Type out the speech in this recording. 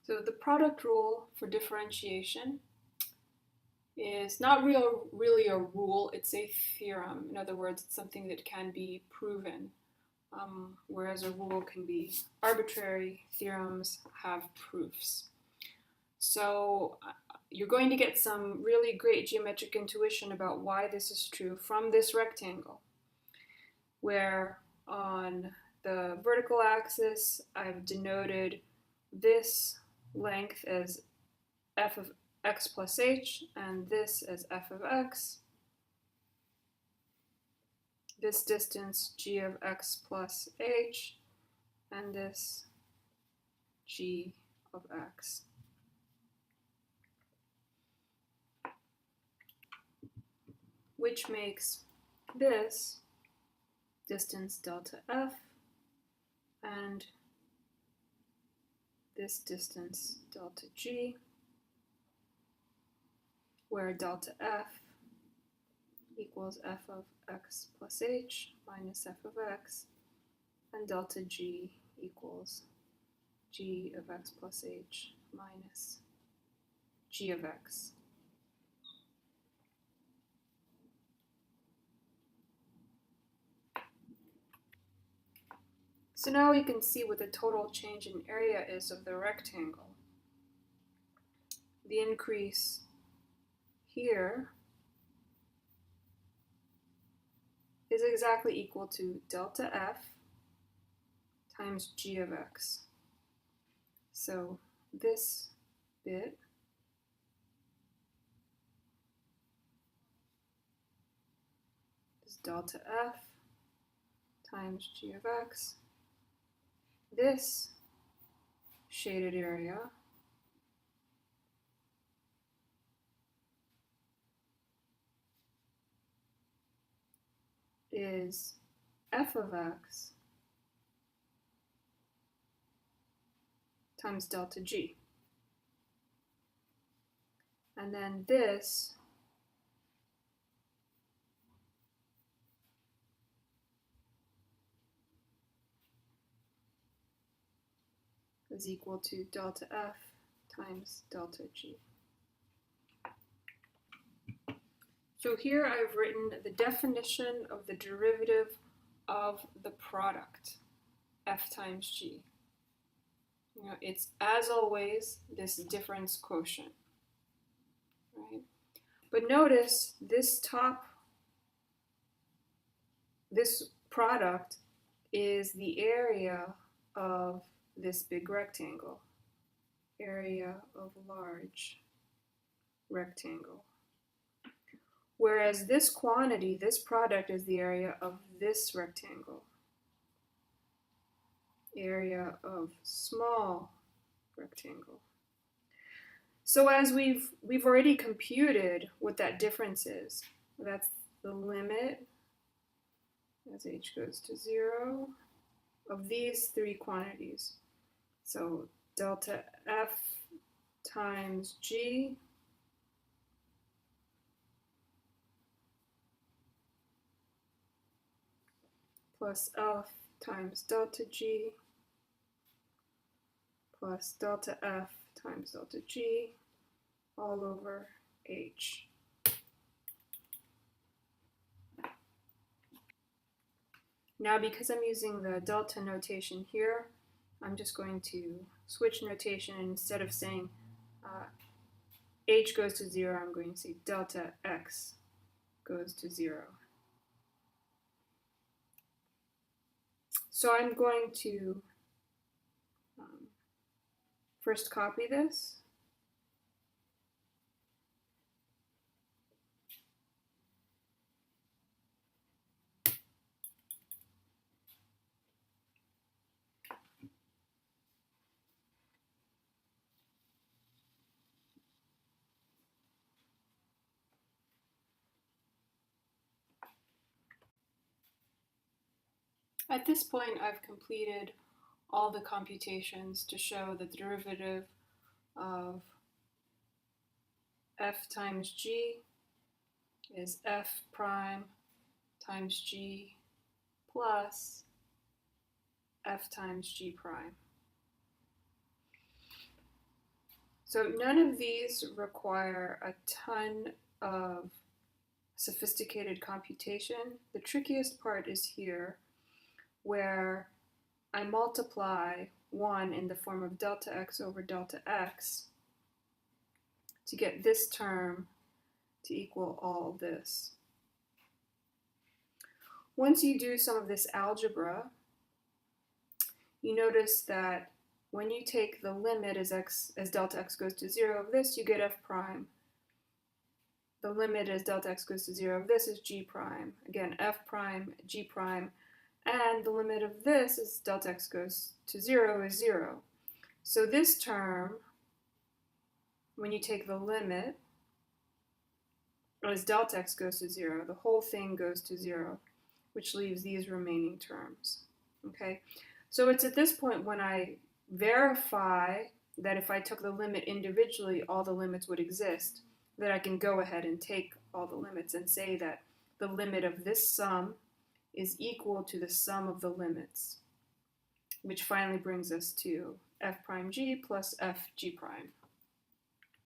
So the product rule for differentiation is not really a rule, it's a theorem. In other words, it's something that can be proven, whereas a rule can be arbitrary. Theorems have proofs. So you're going to get some really great geometric intuition about why this is true from this rectangle, where on the vertical axis, I've denoted this length as f of x plus h, and this as f of x. This distance, g of x plus h, and this g of x. Which makes this distance delta f, and this distance delta g, where delta f equals f of x plus h minus f of x, and delta g equals g of x plus h minus g of x. So now we can see what the total change in area is of the rectangle. The increase here is exactly equal to delta f times g of x. So this bit is delta f times g of x. This shaded area is f of x times delta g. And then this is equal to delta f times delta g. So here I've written the definition of the derivative of the product, f times g. It's, as always, this difference quotient, right? But notice this product is the area of this big rectangle, area of large rectangle. Whereas this quantity, this product, is the area of this rectangle, area of small rectangle. So as we've already computed what that difference is, that's the limit as h goes to 0 of these three quantities. So delta f times g plus f times delta g plus delta f times delta g all over h. Now, because I'm using the delta notation here, I'm just going to switch notation, and instead of saying h goes to 0, I'm going to say delta x goes to 0. So I'm going to first copy this. At this point, I've completed all the computations to show that the derivative of f times g is f prime times g plus f times g prime. So none of these require a ton of sophisticated computation. The trickiest part is here, where I multiply 1 in the form of delta x over delta x to get this term to equal all this. Once you do some of this algebra, you notice that when you take the limit as delta x goes to 0 of this, you get f prime. The limit as delta x goes to 0 of this is g prime. Again, f prime, g prime, and the limit of this as delta x goes to 0 is 0. So this term, when you take the limit as delta x goes to 0, the whole thing goes to 0, which leaves these remaining terms. Okay, so it's at this point when I verify that if I took the limit individually, all the limits would exist, that I can go ahead and take all the limits and say that the limit of this sum is equal to the sum of the limits, which finally brings us to f prime g plus f g prime.